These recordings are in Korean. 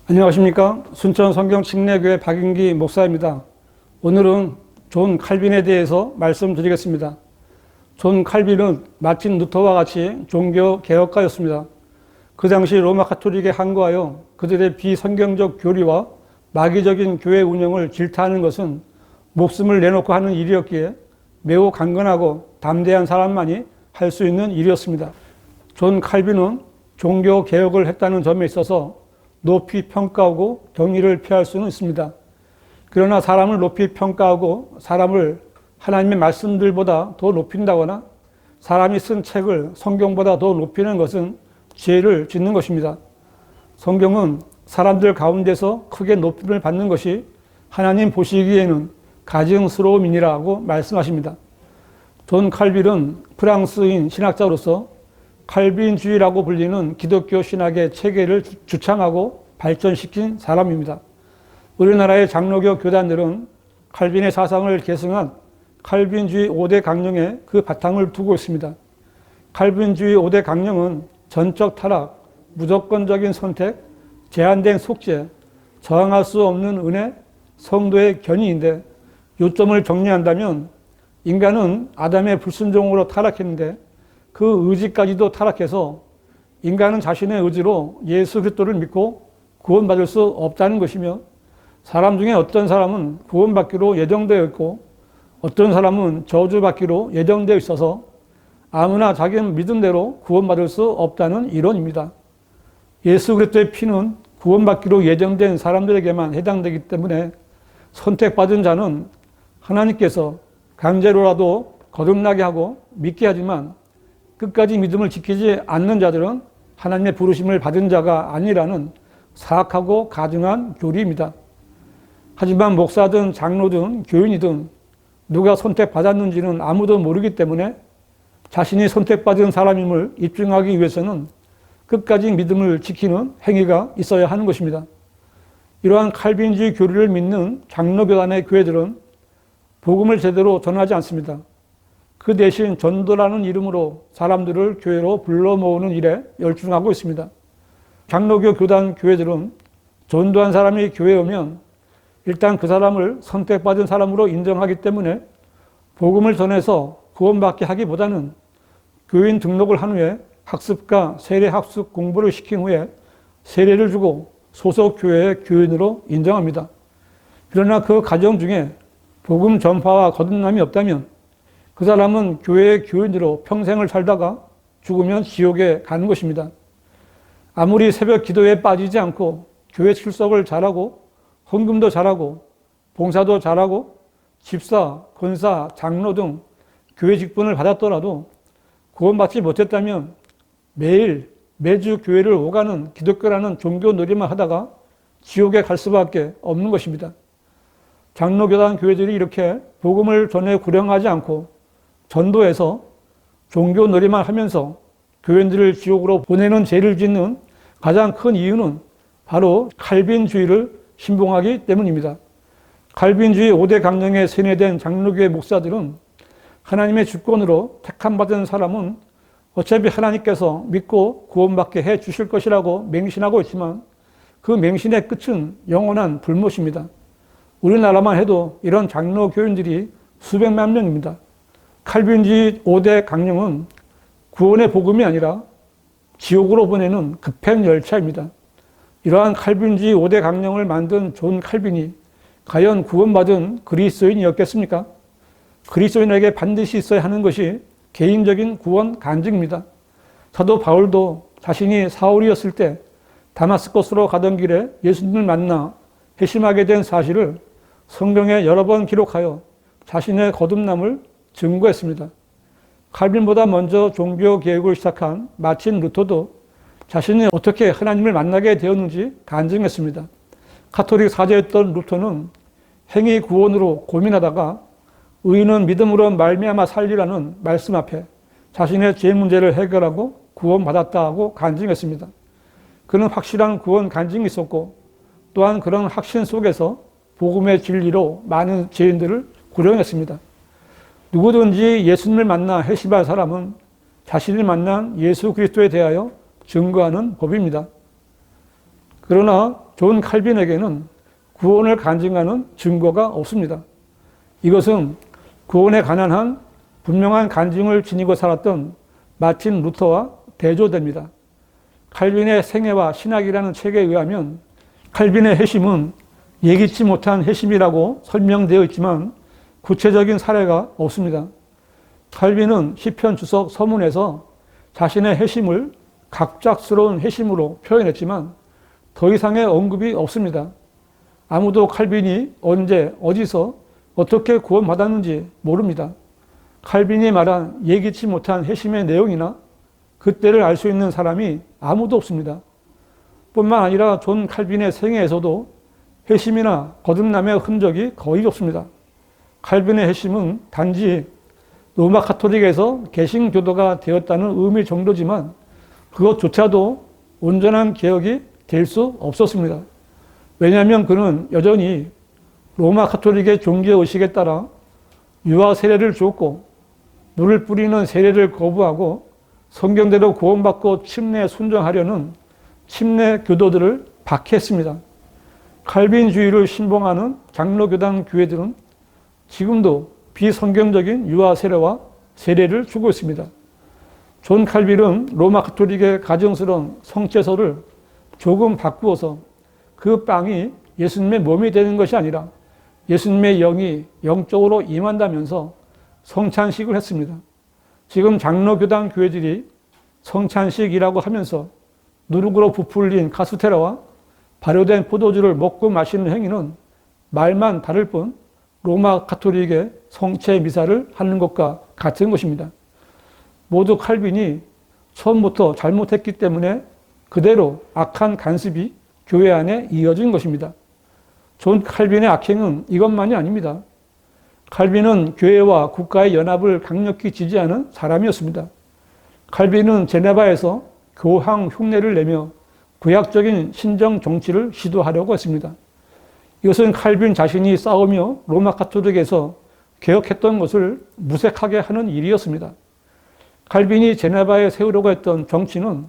안녕하십니까. 순천 성경침례교회 박인기 목사입니다. 오늘은 존 칼빈에 대해서 말씀드리겠습니다. 존 칼빈은 마틴 루터와 같이 종교 개혁가였습니다. 그 당시 로마 가톨릭에 항거하여 그들의 비성경적 교리와 마귀적인 교회 운영을 질타하는 것은 목숨을 내놓고 하는 일이었기에 매우 강건하고 담대한 사람만이 할 수 있는 일이었습니다. 존 칼빈은 종교 개혁을 했다는 점에 있어서 높이 평가하고 경의를 표할 수는 있습니다. 그러나 사람을 높이 평가하고 사람을 하나님의 말씀들보다 더 높인다거나 사람이 쓴 책을 성경보다 더 높이는 것은 죄를 짓는 것입니다. 성경은 사람들 가운데서 크게 높임을 받는 것이 하나님 보시기에는 가증스러움이니라고 말씀하십니다. 존 칼빈은 프랑스인 신학자로서 칼빈주의라고 불리는 기독교 신학의 체계를 주창하고 발전시킨 사람입니다. 우리나라의 장로교 교단들은 칼빈의 사상을 계승한 칼빈주의 5대 강령에 그 바탕을 두고 있습니다. 칼빈주의 5대 강령은 전적 타락, 무조건적인 선택, 제한된 속죄, 저항할 수 없는 은혜, 성도의 견의인데, 요점을 정리한다면 인간은 아담의 불순종으로 타락했는데 그 의지까지도 타락해서 인간은 자신의 의지로 예수 그리스도를 믿고 구원받을 수 없다는 것이며, 사람 중에 어떤 사람은 구원받기로 예정되어 있고 어떤 사람은 저주받기로 예정되어 있어서 아무나 자기 믿음대로 구원받을 수 없다는 이론입니다. 예수 그리스도의 피는 구원받기로 예정된 사람들에게만 해당되기 때문에 선택받은 자는 하나님께서 강제로라도 거듭나게 하고 믿게 하지만 끝까지 믿음을 지키지 않는 자들은 하나님의 부르심을 받은 자가 아니라는 사악하고 가증한 교리입니다. 하지만 목사든 장로든 교인이든 누가 선택받았는지는 아무도 모르기 때문에 자신이 선택받은 사람임을 입증하기 위해서는 끝까지 믿음을 지키는 행위가 있어야 하는 것입니다. 이러한 칼빈주의 교리를 믿는 장로교단의 교회들은 복음을 제대로 전하지 않습니다. 그 대신 전도라는 이름으로 사람들을 교회로 불러 모으는 일에 열중하고 있습니다. 장로교 교단 교회들은 전도한 사람이 교회에 오면 일단 그 사람을 선택받은 사람으로 인정하기 때문에 복음을 전해서 구원받게 하기보다는 교인 등록을 한 후에 학습과 세례 학습 공부를 시킨 후에 세례를 주고 소속 교회의 교인으로 인정합니다. 그러나 그 과정 중에 복음 전파와 거듭남이 없다면 그 사람은 교회의 교인으로 평생을 살다가 죽으면 지옥에 가는 것입니다. 아무리 새벽 기도에 빠지지 않고 교회 출석을 잘하고 헌금도 잘하고 봉사도 잘하고 집사, 권사, 장로 등 교회 직분을 받았더라도 구원받지 못했다면 매주 교회를 오가는 기독교라는 종교 놀이만 하다가 지옥에 갈 수밖에 없는 것입니다. 장로교단 교회들이 이렇게 복음을 전해 구령하지 않고 전도해서 종교 놀이만 하면서 교인들을 지옥으로 보내는 죄를 짓는 가장 큰 이유는 바로 칼빈주의를 신봉하기 때문입니다. 칼빈주의 5대 강령에 세뇌된 장로교회 목사들은 하나님의 주권으로 택함받은 사람은 어차피 하나님께서 믿고 구원받게 해 주실 것이라고 맹신하고 있지만 그 맹신의 끝은 영원한 불못입니다. 우리나라만 해도 이런 장로 교인들이 수백만 명입니다. 칼빈주의 5대 강령은 구원의 복음이 아니라 지옥으로 보내는 급행 열차입니다. 이러한 칼빈주의 5대 강령을 만든 존 칼빈이 과연 구원받은 그리스도인이었겠습니까? 그리스도인에게 반드시 있어야 하는 것이 개인적인 구원 간증입니다. 사도 바울도 자신이 사울이었을 때 다마스커스로 가던 길에 예수님을 만나 회심하게 된 사실을 성경에 여러 번 기록하여 자신의 거듭남을 증거했습니다. 칼빈보다 먼저 종교 개혁을 시작한 마틴 루터도 자신이 어떻게 하나님을 만나게 되었는지 간증했습니다. 가톨릭 사제였던 루터는 행위 구원으로 고민하다가 의인은 믿음으로 말미암아 살리라는 말씀 앞에 자신의 죄 문제를 해결하고 구원받았다고 간증했습니다. 그는 확실한 구원 간증이 있었고 또한 그런 확신 속에서 복음의 진리로 많은 죄인들을 구령했습니다. 누구든지 예수님을 만나 회심할 사람은 자신이 만난 예수 그리스도에 대하여 증거하는 법입니다. 그러나 존 칼빈에게는 구원을 간증하는 증거가 없습니다. 이것은 구원에 관한 한 분명한 간증을 지니고 살았던 마틴 루터와 대조됩니다. 칼빈의 생애와 신학이라는 책에 의하면 칼빈의 회심은 예기치 못한 회심이라고 설명되어 있지만 구체적인 사례가 없습니다. 칼빈은 시편 주석 서문에서 자신의 회심을 갑작스러운 회심으로 표현했지만 더 이상의 언급이 없습니다. 아무도 칼빈이 언제 어디서 어떻게 구원받았는지 모릅니다. 칼빈이 말한 예기치 못한 회심의 내용이나 그때를 알 수 있는 사람이 아무도 없습니다. 뿐만 아니라 존 칼빈의 생애에서도 회심이나 거듭남의 흔적이 거의 없습니다. 칼빈의 회심은 단지 로마 카톨릭에서 개신교도가 되었다는 의미 정도지만 그것조차도 온전한 개혁이 될 수 없었습니다. 왜냐하면 그는 여전히 로마 카톨릭의 종교의식에 따라 유아 세례를 주었고 물을 뿌리는 세례를 거부하고 성경대로 구원받고 침례에 순종하려는 침례 교도들을 박해했습니다. 칼빈주의를 신봉하는 장로교단 교회들은 지금도 비성경적인 유아 세례와 세례를 주고 있습니다. 존 칼빈은 로마 카톨릭의 가증스러운 성체설을 조금 바꾸어서 그 빵이 예수님의 몸이 되는 것이 아니라 예수님의 영이 영적으로 임한다면서 성찬식을 했습니다. 지금 장로교단 교회들이 성찬식이라고 하면서 누룩으로 부풀린 카스테라와 발효된 포도주를 먹고 마시는 행위는 말만 다를 뿐 로마 카톨릭의 성체 미사를 하는 것과 같은 것입니다. 모두 칼빈이 처음부터 잘못했기 때문에 그대로 악한 간습이 교회 안에 이어진 것입니다. 존 칼빈의 악행은 이것만이 아닙니다. 칼빈은 교회와 국가의 연합을 강력히 지지하는 사람이었습니다. 칼빈은 제네바에서 교황 흉내를 내며 구약적인 신정 정치를 시도하려고 했습니다. 이것은 칼빈 자신이 싸우며 로마 카톨릭에서 개혁했던 것을 무색하게 하는 일이었습니다. 칼빈이 제네바에 세우려고 했던 정치는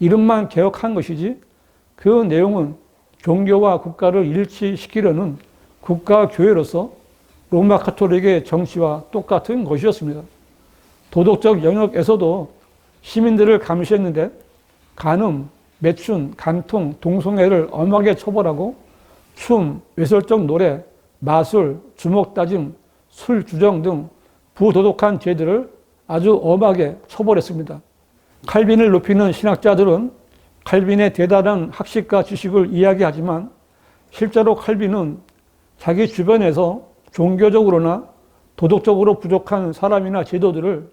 이름만 개혁한 것이지 그 내용은 종교와 국가를 일치시키려는 국가교회로서 로마 카톨릭의 정치와 똑같은 것이었습니다. 도덕적 영역에서도 시민들을 감시했는데 간음, 매춘, 간통, 동성애를 엄하게 처벌하고 춤, 외설적 노래, 마술, 주먹다짐, 술 주정 등 부도덕한 죄들을 아주 엄하게 처벌했습니다. 칼빈을 높이는 신학자들은 칼빈의 대단한 학식과 지식을 이야기하지만 실제로 칼빈은 자기 주변에서 종교적으로나 도덕적으로 부족한 사람이나 제도들을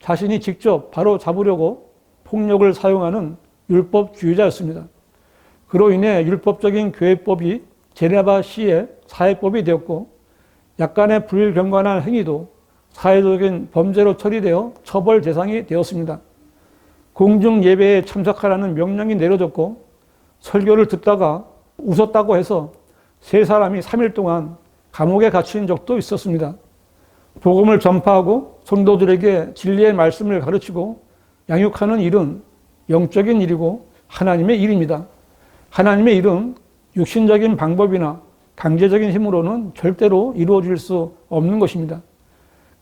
자신이 직접 바로 잡으려고 폭력을 사용하는 율법주의자였습니다. 그로 인해 율법적인 교회법이 제네바시의 사회법이 되었고 약간의 불경건한 행위도 사회적인 범죄로 처리되어 처벌 대상이 되었습니다. 공중 예배에 참석하라는 명령이 내려졌고 설교를 듣다가 웃었다고 해서 세 사람이 3일 동안 감옥에 갇힌 적도 있었습니다. 복음을 전파하고 성도들에게 진리의 말씀을 가르치고 양육하는 일은 영적인 일이고 하나님의 일입니다. 하나님의 일은 육신적인 방법이나 강제적인 힘으로는 절대로 이루어질 수 없는 것입니다.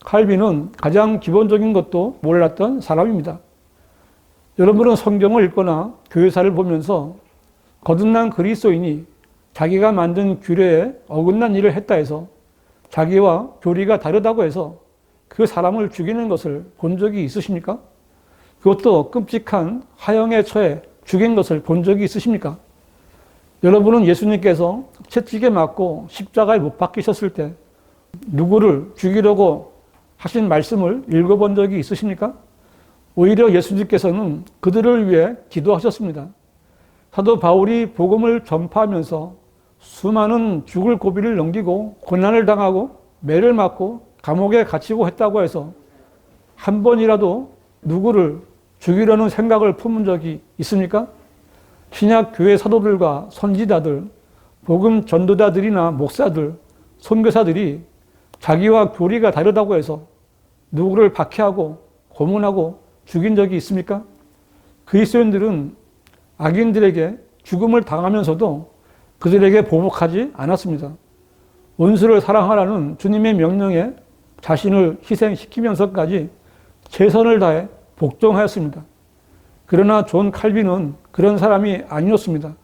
칼빈은 가장 기본적인 것도 몰랐던 사람입니다. 여러분은 성경을 읽거나 교회사를 보면서 거듭난 그리스도인이 자기가 만든 규례에 어긋난 일을 했다 해서 자기와 교리가 다르다고 해서 그 사람을 죽이는 것을 본 적이 있으십니까? 그것도 끔찍한 화형에 처해 죽인 것을 본 적이 있으십니까? 여러분은 예수님께서 채찍에 맞고 십자가에 못 박히셨을 때 누구를 죽이려고 하신 말씀을 읽어본 적이 있으십니까? 오히려 예수님께서는 그들을 위해 기도하셨습니다. 사도 바울이 복음을 전파하면서 수많은 죽을 고비를 넘기고 고난을 당하고 매를 맞고 감옥에 갇히고 했다고 해서 한 번이라도 누구를 죽이려는 생각을 품은 적이 있습니까? 신약 교회 사도들과 선지자들, 복음 전도자들이나 목사들, 선교사들이 자기와 교리가 다르다고 해서 누구를 박해하고 고문하고 죽인 적이 있습니까? 그리스도인들은 악인들에게 죽음을 당하면서도 그들에게 보복하지 않았습니다. 원수를 사랑하라는 주님의 명령에 자신을 희생시키면서까지 최선을 다해 복종하였습니다. 그러나 존 칼빈은 그런 사람이 아니었습니다.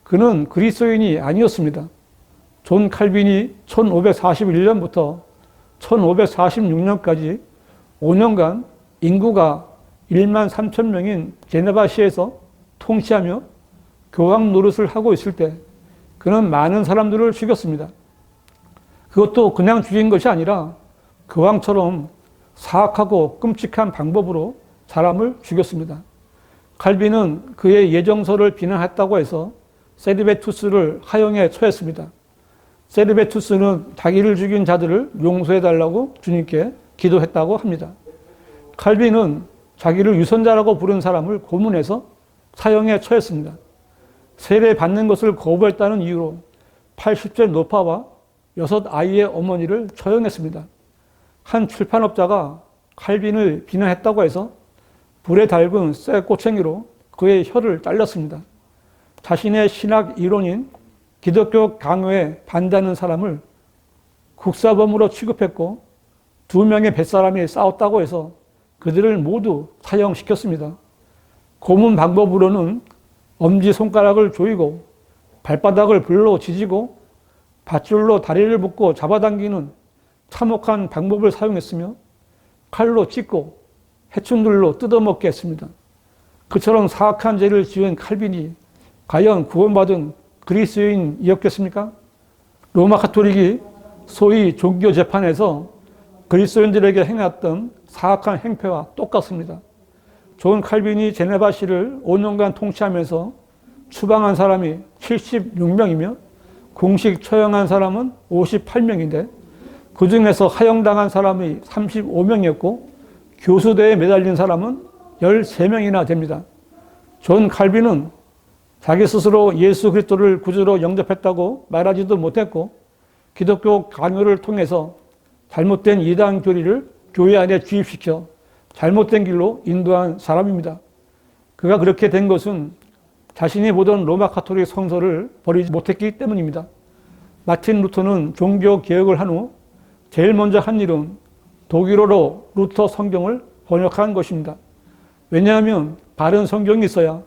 그는 그리스도인이 아니었습니다. 존 칼빈이 1541년부터 1546년까지 5년간 인구가 1만 3천 명인 제네바시에서 통치하며 교황 노릇을 하고 있을 때 그는 많은 사람들을 죽였습니다. 그것도 그냥 죽인 것이 아니라 교황처럼 사악하고 끔찍한 방법으로 사람을 죽였습니다. 칼빈은 그의 예정서를 비난했다고 해서 세르베투스를 하형에 처했습니다. 세르베투스는 자기를 죽인 자들을 용서해달라고 주님께 기도했다고 합니다. 칼빈은 자기를 유선자라고 부른 사람을 고문해서 사형에 처했습니다. 세례 받는 것을 거부했다는 이유로 80세 노파와 6아이의 어머니를 처형했습니다. 한 출판업자가 칼빈을 비난했다고 해서 불에 달군 쇠 꼬챙이로 그의 혀를 잘랐습니다. 자신의 신학 이론인 기독교 강요에 반대하는 사람을 국사범으로 취급했고 2명의 뱃사람이 싸웠다고 해서 그들을 모두 사형시켰습니다. 고문 방법으로는 엄지손가락을 조이고 발바닥을 불로 지지고 밧줄로 다리를 묶고 잡아당기는 참혹한 방법을 사용했으며 칼로 찢고 해충들로 뜯어먹게 했습니다. 그처럼 사악한 죄를 지은 칼빈이 과연 구원받은 그리스도인이었겠습니까? 로마 가톨릭이 소위 종교 재판에서 그리스도인들에게 행했던 사악한 행패와 똑같습니다. 존 칼빈이 제네바시를 5년간 통치하면서 추방한 사람이 76명이며 공식 처형한 사람은 58명인데 그 중에서 하형당한 사람이 35명이었고 교수대에 매달린 사람은 13명이나 됩니다. 존 칼빈은 자기 스스로 예수 그리스도를 구주로 영접했다고 말하지도 못했고 기독교 강요를 통해서 잘못된 이단 교리를 교회 안에 주입시켜 잘못된 길로 인도한 사람입니다. 그가 그렇게 된 것은 자신이 보던 로마 가톨릭 성서를 버리지 못했기 때문입니다. 마틴 루터는 종교 개혁을 한 후 제일 먼저 한 일은 독일어로 루터 성경을 번역한 것입니다. 왜냐하면 바른 성경이 있어야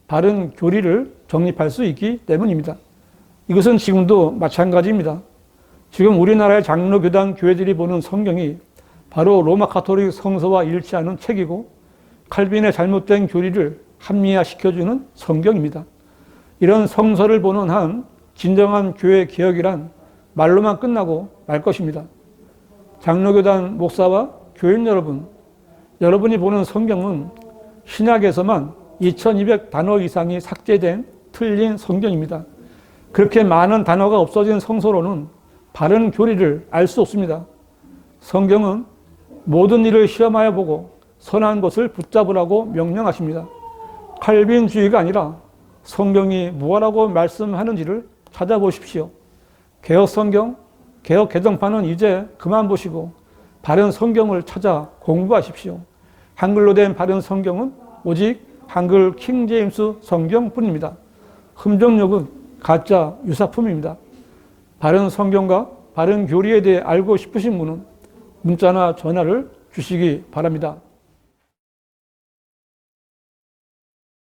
바른 교리를 정립할 수 있기 때문입니다. 이것은 지금도 마찬가지입니다. 지금 우리나라의 장로교단 교회들이 보는 성경이 바로 로마 가톨릭 성서와 일치하는 책이고 칼빈의 잘못된 교리를 합리화시켜주는 성경입니다. 이런 성서를 보는 한 진정한 교회 개혁이란 말로만 끝나고 말 것입니다. 장로교단 목사와 교인 여러분, 여러분이 보는 성경은 신약에서만 2200 단어 이상이 삭제된 틀린 성경입니다. 그렇게 많은 단어가 없어진 성서로는 바른 교리를 알 수 없습니다. 성경은 모든 일을 시험하여 보고 선한 것을 붙잡으라고 명령하십니다. 칼빈주의가 아니라 성경이 무엇라고 말씀하는지를 찾아보십시오. 개혁성경, 개혁개정판은 이제 그만 보시고 바른 성경을 찾아 공부하십시오. 한글로 된 바른 성경은 오직 한글 킹제임스 성경뿐입니다. 흠정역은 가짜 유사품입니다. 바른 성경과 바른 교리에 대해 알고 싶으신 분은 문자나 전화를 주시기 바랍니다.